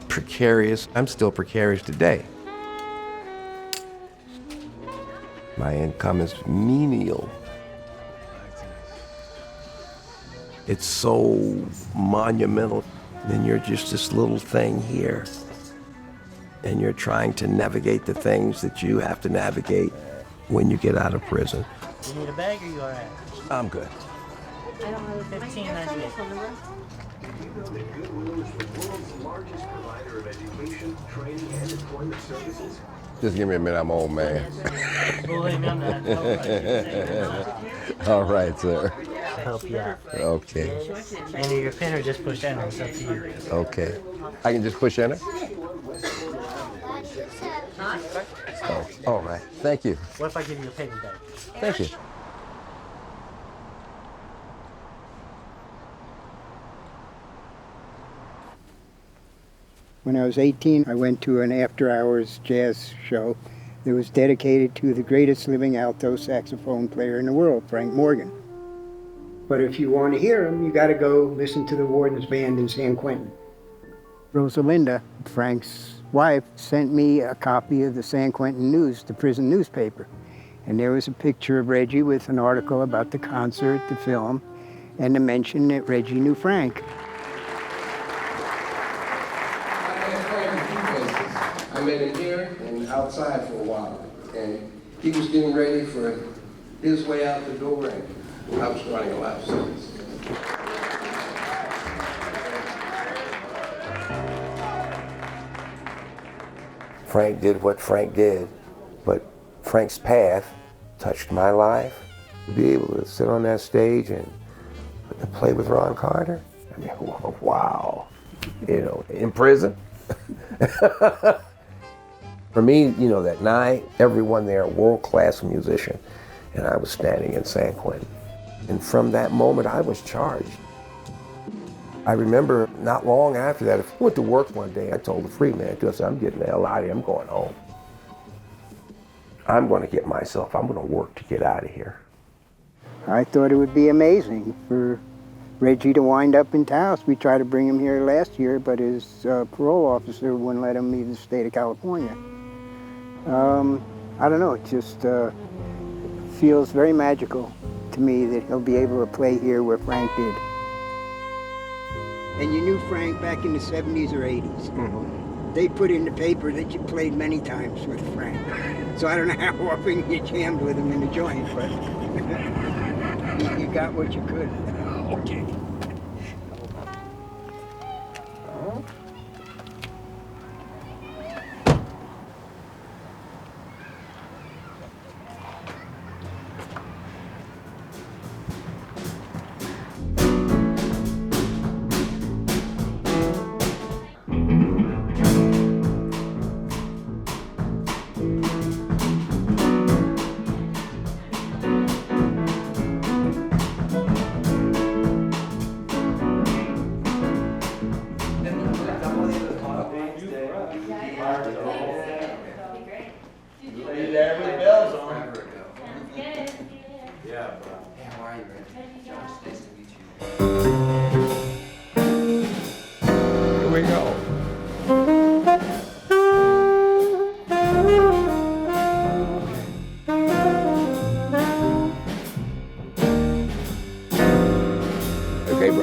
precarious, I'm still precarious today. My income is menial. It's so monumental. Then you're just this little thing here. And you're trying to navigate the things that you have to navigate when you get out of prison. You need a bag or you all right? I'm good. I don't have 1598. You know that Goodwill is the world's largest provider of education, training, and employment services? Just give me a minute, I'm old man. Believe me, I'm not. All right, sir. I'll help you out. Okay. Enter your pin or just push enter, it's up to you. Okay. I can just push enter? Oh, all right. Thank you. What if I give you a paper bag? Thank you. When I was 18, I went to an after-hours jazz show that was dedicated to the greatest living alto saxophone player in the world, Frank Morgan. But if you want to hear him, you got to go listen to the Warden's Band in San Quentin. Rosalinda, Frank's wife, sent me a copy of the San Quentin News, the prison newspaper. And there was a picture of Reggie with an article about the concert, the film, and a mention that Reggie knew Frank. I met him here and outside for a while, and he was getting ready for his way out the door, and I was starting a life sentence. Frank did what Frank did, but Frank's path touched my life. To be able to sit on that stage and play with Ron Carter, I mean, wow, you know, in prison. For me, you know, that night, everyone there, a world-class musician, and I was standing in San Quentin. And from that moment, I was charged. I remember not long after that, I went to work one day, I told the free man, I said, I'm getting the hell out of here, I'm going home. I'm going to get myself, I'm going to work to get out of here. I thought it would be amazing for Reggie to wind up in Taos. We tried to bring him here last year, but his parole officer wouldn't let him leave the state of California. I don't know, it just feels very magical to me that he'll be able to play here where Frank did. And you knew Frank back in the 70s or 80s. Mm-hmm. They put in the paper that you played many times with Frank. So I don't know how often you jammed with him in the joint, but you got what you could. Okay.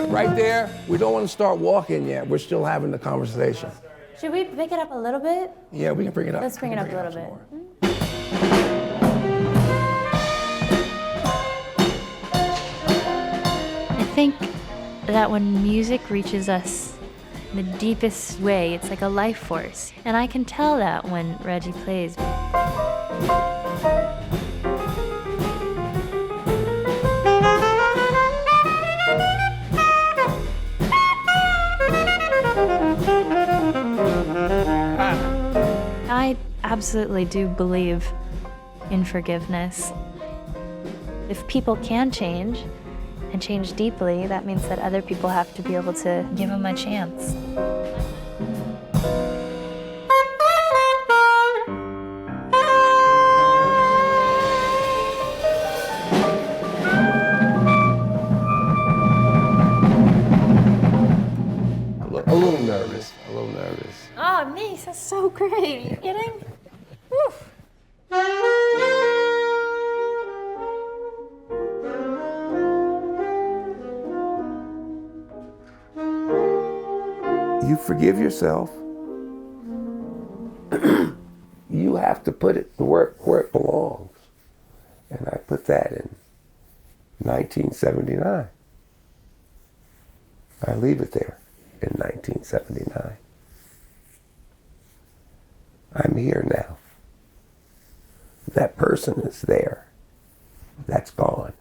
Right there, we don't want to start walking yet. We're still having the conversation. Should we pick it up a little bit? Yeah, we can bring it up. Let's bring it up a little bit. I think that when music reaches us in the deepest way. It's like a life force. And I can tell that when Reggie plays. I absolutely do believe in forgiveness. If people can change, and change deeply, that means that other people have to be able to give them a chance. A little nervous, a little nervous. Oh, nice, that's so great. Are you kidding? Woo. You forgive yourself. You have to put it where it belongs. And I put that in 1979. I leave it there in 1979. I'm here now. That person is there. That's gone.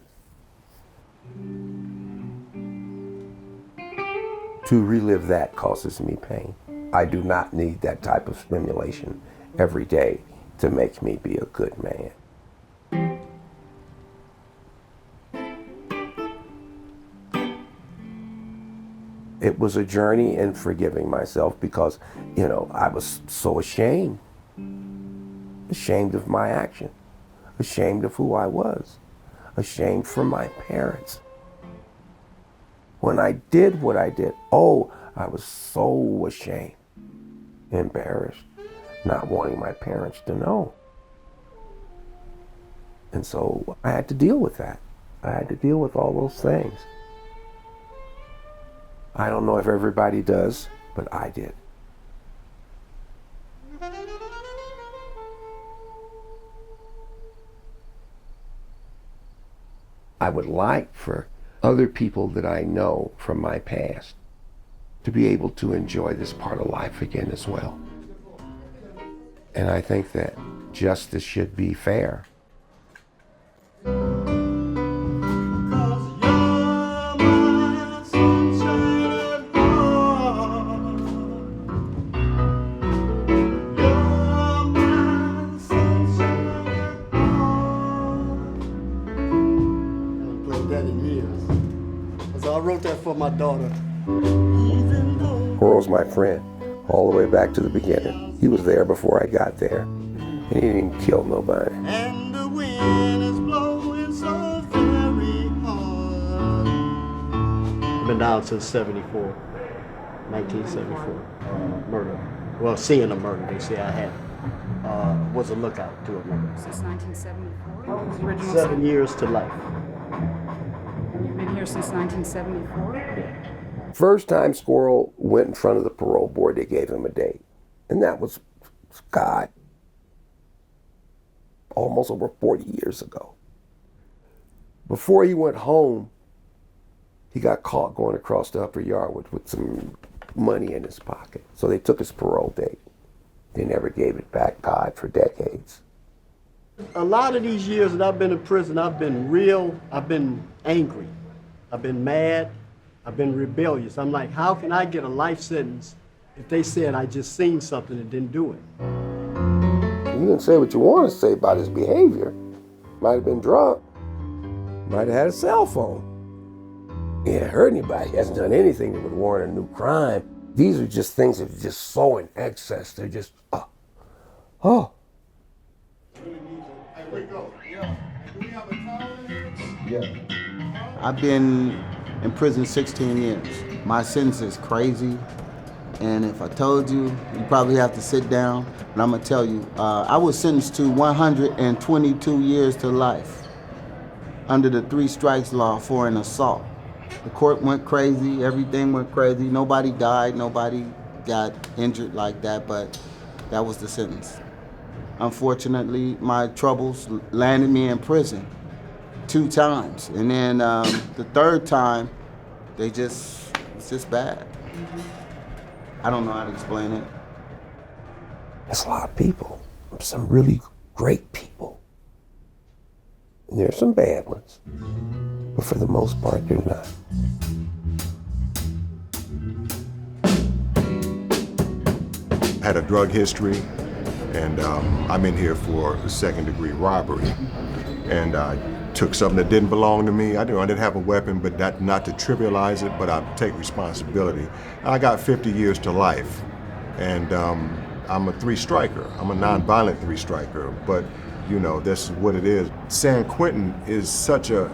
To relive that causes me pain. I do not need that type of stimulation every day to make me be a good man. It was a journey in forgiving myself because, I was so ashamed. Ashamed of my action. Ashamed of who I was. Ashamed for my parents. When I did what I did, I was so ashamed, embarrassed, not wanting my parents to know. And so I had to deal with that. I had to deal with all those things. I don't know if everybody does, but I did. I would like for other people that I know from my past to be able to enjoy this part of life again as well. And I think that justice should be fair. I wrote that for my daughter. Earl's my friend, all the way back to the beginning. He was there before I got there, and he didn't kill nobody. And the wind is blowing so very hard. I've been down since 1974. Murder. Well, seeing a murder, they say I had. Was a lookout to a murder. Since 1974? 7 years to life. You've been here since 1974? Yeah. First time Squirrel went in front of the parole board, they gave him a date. And that was, God, almost over 40 years ago. Before he went home, he got caught going across the upper yard with some money in his pocket. So they took his parole date. They never gave it back, God, for decades. A lot of these years that I've been in prison, I've been angry. I've been mad. I've been rebellious. I'm like, how can I get a life sentence if they said I just seen something and didn't do it? You can say what you want to say about his behavior. Might have been drunk. Might have had a cell phone. He ain't hurt anybody. He hasn't done anything that would warrant a new crime. These are just things that are just so in excess. They're just, oh. Yeah. I've been in prison 16 years. My sentence is crazy, and if I told you, you probably have to sit down, but I'm gonna tell you, I was sentenced to 122 years to life under the 3 strikes law for an assault. The court went crazy, everything went crazy, nobody died, nobody got injured like that, but that was the sentence. Unfortunately, my troubles landed me in prison 2 times. And then the 3rd time, it's just bad. I don't know how to explain it. It's a lot of people, some really great people. And there's some bad ones, but for the most part, they're not. I had a drug history, and I'm in here for a second-degree robbery. And I took something that didn't belong to me. I didn't have a weapon, but not to trivialize it, but I take responsibility. I got 50 years to life, and I'm a three-striker. I'm a non-violent three-striker, but you know, that's what it is. San Quentin is such a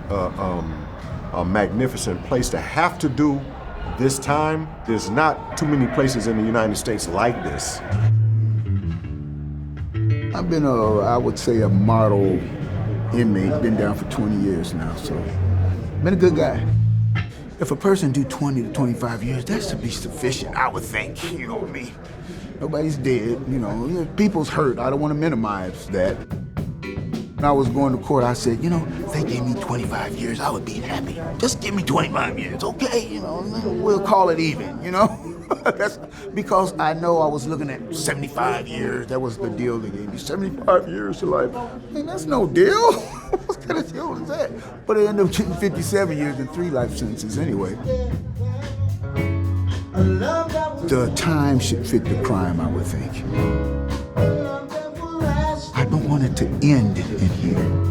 magnificent place to have to do this time. There's not too many places in the United States like this. I've been I would say a model inmate, been down for 20 years now, so been a good guy. If a person do 20 to 25 years, that should be sufficient, I would think, you know what I mean? Nobody's dead, you know, people's hurt. I don't want to minimize that. When I was going to court, I said, you know, if they gave me 25 years, I would be happy. Just give me 25 years, okay? You know, we'll call it even, you know? That's because I know I was looking at 75 years. That was the deal they gave me, 75 years to life. I mean, that's no deal. What kind of deal is that? But I ended up getting 57 years and 3 life sentences anyway. The time should fit the crime, I would think. I don't want it to end in here.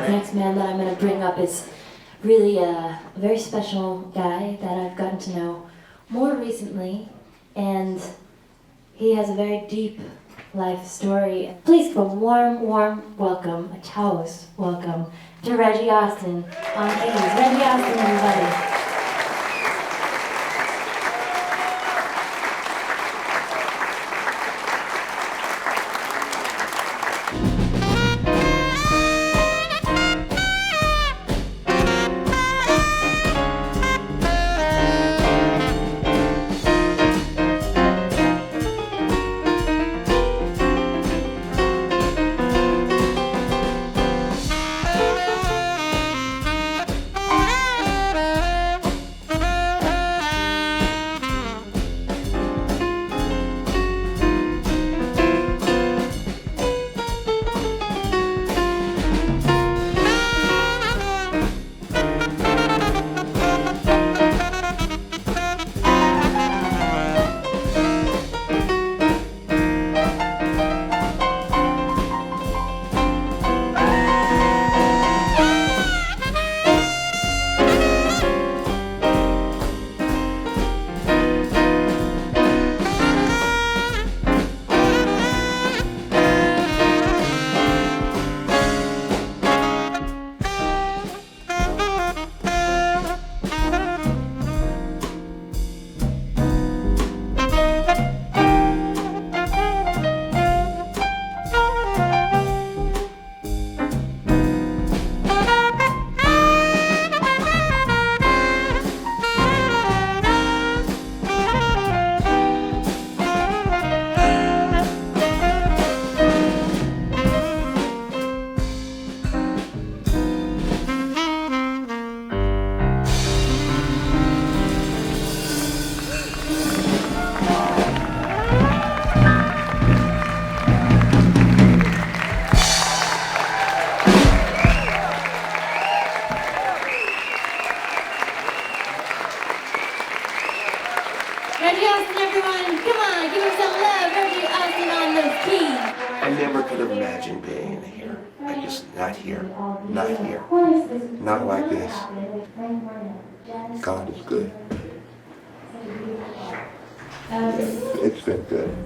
The next man that I'm going to bring up is really a very special guy that I've gotten to know more recently, and he has a very deep life story. Please give a warm, warm welcome, a Taos welcome, to Reggie Austin on keys. Reggie Austin, everybody. never could have imagined being in here. I just, not here. Not here. Not like this. God is good. Yeah, it's been good.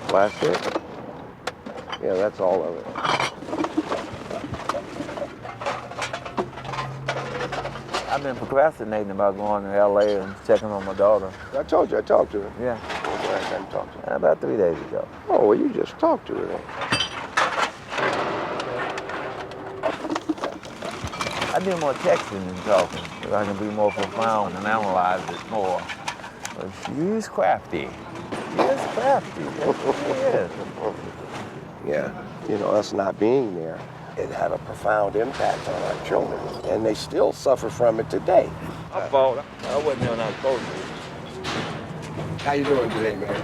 Plastic? Yeah, that's all of it. I've been procrastinating about going to LA and checking on my daughter. I told you, I talked to her. Yeah. When's the last time you talked to her? About 3 days ago. Oh, well, you just talked to her then. I do more texting than talking, so I can be more profound and analyze it more. But she's crafty. She is crafty. Yes, she is. Yeah, you know, us not being there, it had a profound impact on our children, and they still suffer from it today. I fought. I wasn't there when I was supposed to. How you doing today, man?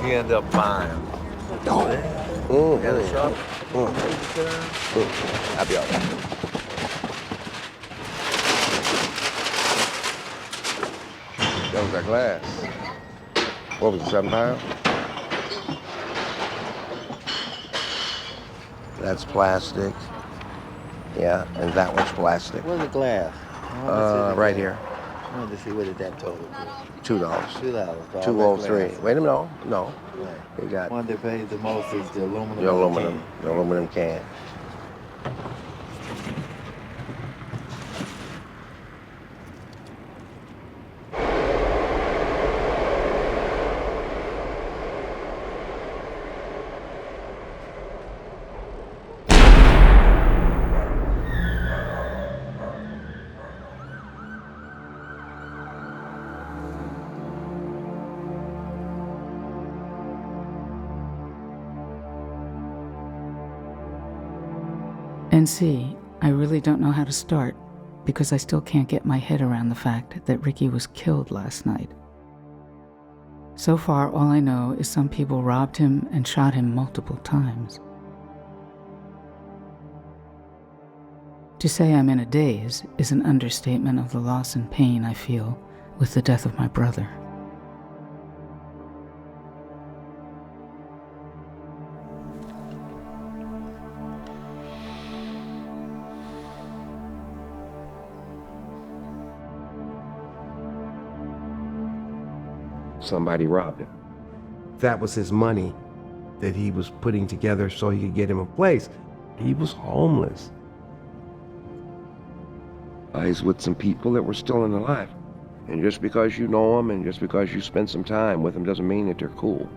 He ended up buying. Oh. Had a shop. I'll be all right. That was that glass. What was it, 7 pounds? That's plastic. Yeah, and that one's plastic. Where's the glass? Right here. I wanted to see what did that total to. $2. $2. $2.03. Wait a minute, no. You got One that pays the most is the aluminum. the aluminum can. NC, I really don't know how to start because I still can't get my head around the fact that Ricky was killed last night. So far, all I know is some people robbed him and shot him multiple times. To say I'm in a daze is an understatement of the loss and pain I feel with the death of my brother. Somebody robbed him. That was his money that he was putting together so he could get him a place. He was homeless. He's with some people that were still in alive. And just because you know them and just because you spend some time with them doesn't mean that they're cool.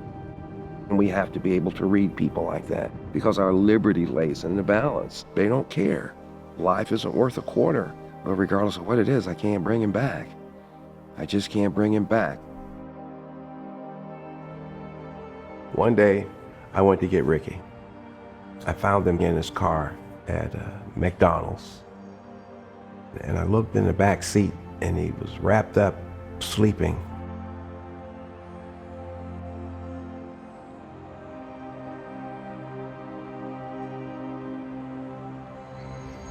And we have to be able to read people like that because our liberty lays in the balance. They don't care. Life isn't worth a quarter. But regardless of what it is, I can't bring him back. I just can't bring him back. One day, I went to get Ricky. I found him in his car at McDonald's. And I looked in the back seat, and he was wrapped up, sleeping.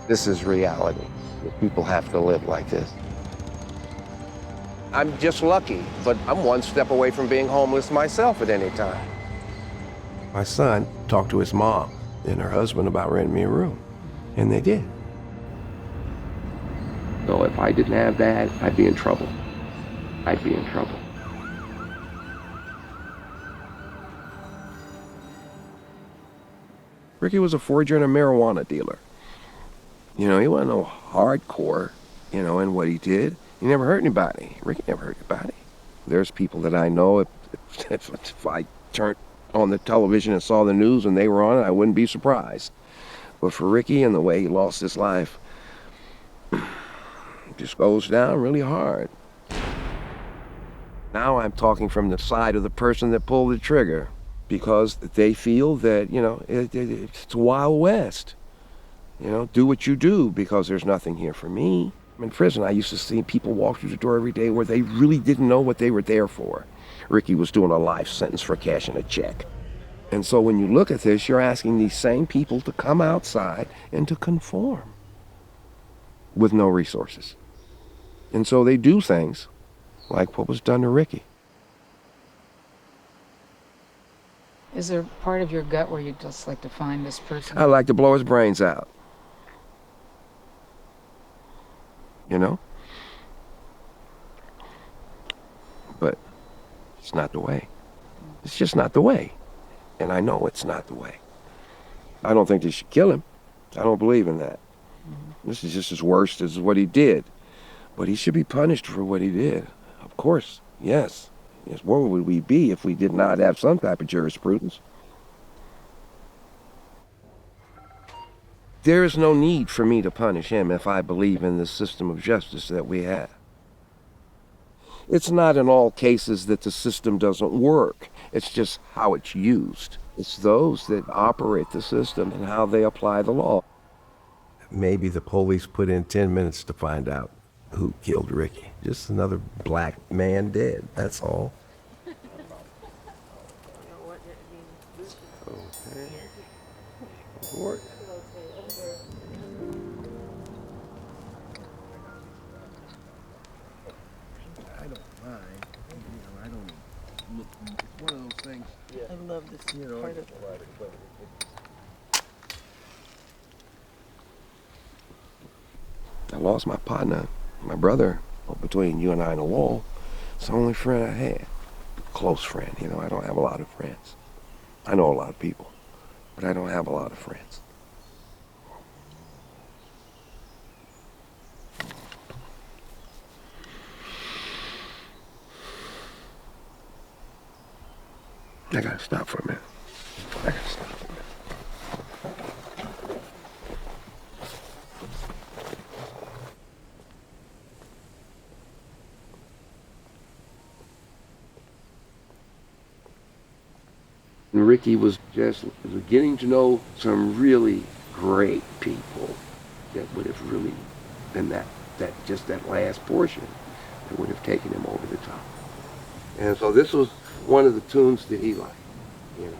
This is reality. People have to live like this. I'm just lucky, but I'm one step away from being homeless myself at any time. My son talked to his mom and her husband about renting me a room, and they did. So if I didn't have that, I'd be in trouble. I'd be in trouble. Ricky was a forger and a marijuana dealer. You know, he wasn't no hardcore, you know, in what he did. He never hurt anybody. Ricky never hurt anybody. There's people that I know, if I turned on the television and saw the news and they were on it, I wouldn't be surprised. But for Ricky and the way he lost his life, it just goes down really hard. Now I'm talking from the side of the person that pulled the trigger, because they feel that, you know, it's a Wild West. You know, do what you do because there's nothing here for me. In prison, I used to see people walk through the door every day where they really didn't know what they were there for. Ricky was doing a life sentence for cashing a check. And so when you look at this, you're asking these same people to come outside and to conform with no resources. And so they do things like what was done to Ricky. Is there part of your gut where you'd just like to find this person? I'd like to blow his brains out. You know? But it's not the way. It's just not the way. And I know it's not the way. I don't think they should kill him. I don't believe in that. This is just as worst as what he did. But he should be punished for what he did. Of course, yes. Yes, where would we be if we did not have some type of jurisprudence? There is no need for me to punish him if I believe in the system of justice that we have. It's not in all cases that the system doesn't work. It's just how it's used. It's those that operate the system and how they apply the law. Maybe the police put in 10 minutes to find out who killed Ricky. Just another black man dead, that's all. Okay. Report. I don't mind. You know, I don't look. It's one of those things. Yeah. I love this part of it. I lost my partner, my brother, between you and I and the wall. It's the only friend I had. Close friend, you know, I don't have a lot of friends. I know a lot of people, but I don't have a lot of friends. I gotta stop for a minute. I gotta stop for a minute. And Ricky was just getting to know some really great people that would have really, in that last portion, that would have taken him over the top. And so this was one of the tunes that he liked, you know.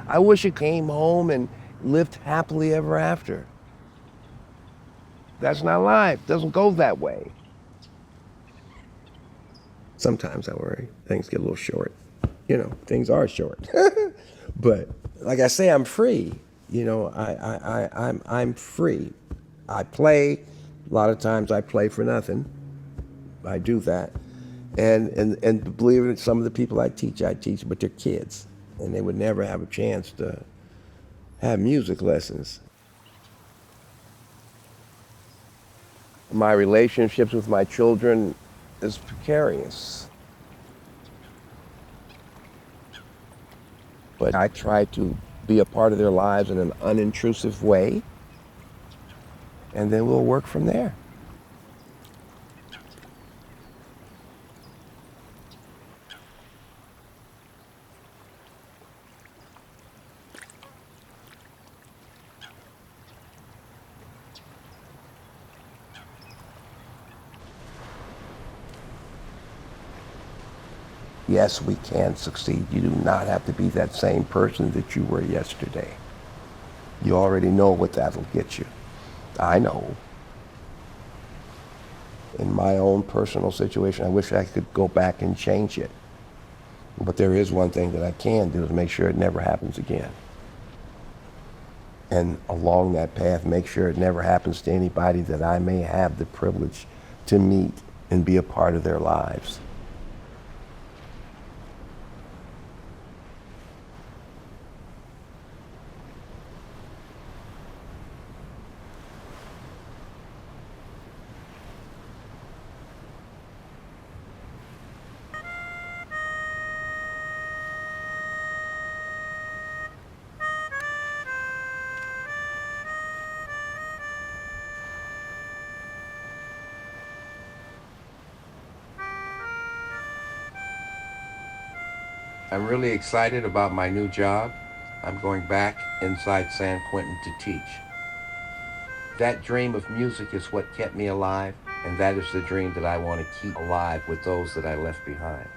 I wish he came home and lived happily ever after. That's not life. It doesn't go that way. Sometimes I worry things get a little short. You know, things are short. But like I say, I'm free. You know, I'm free. I play. A lot of times I play for nothing. I do that. And believe it, some of the people I teach, but they're kids. And they would never have a chance to have music lessons. My relationships with my children is precarious. But I try to be a part of their lives in an unintrusive way, and then we'll work from there. Yes, we can succeed. You do not have to be that same person that you were yesterday. You already know what that'll get you. I know. In my own personal situation, I wish I could go back and change it. But there is one thing that I can do, is make sure it never happens again. And along that path, make sure it never happens to anybody that I may have the privilege to meet and be a part of their lives. I'm really excited about my new job. I'm going back inside San Quentin to teach. That dream of music is what kept me alive, and that is the dream that I want to keep alive with those that I left behind.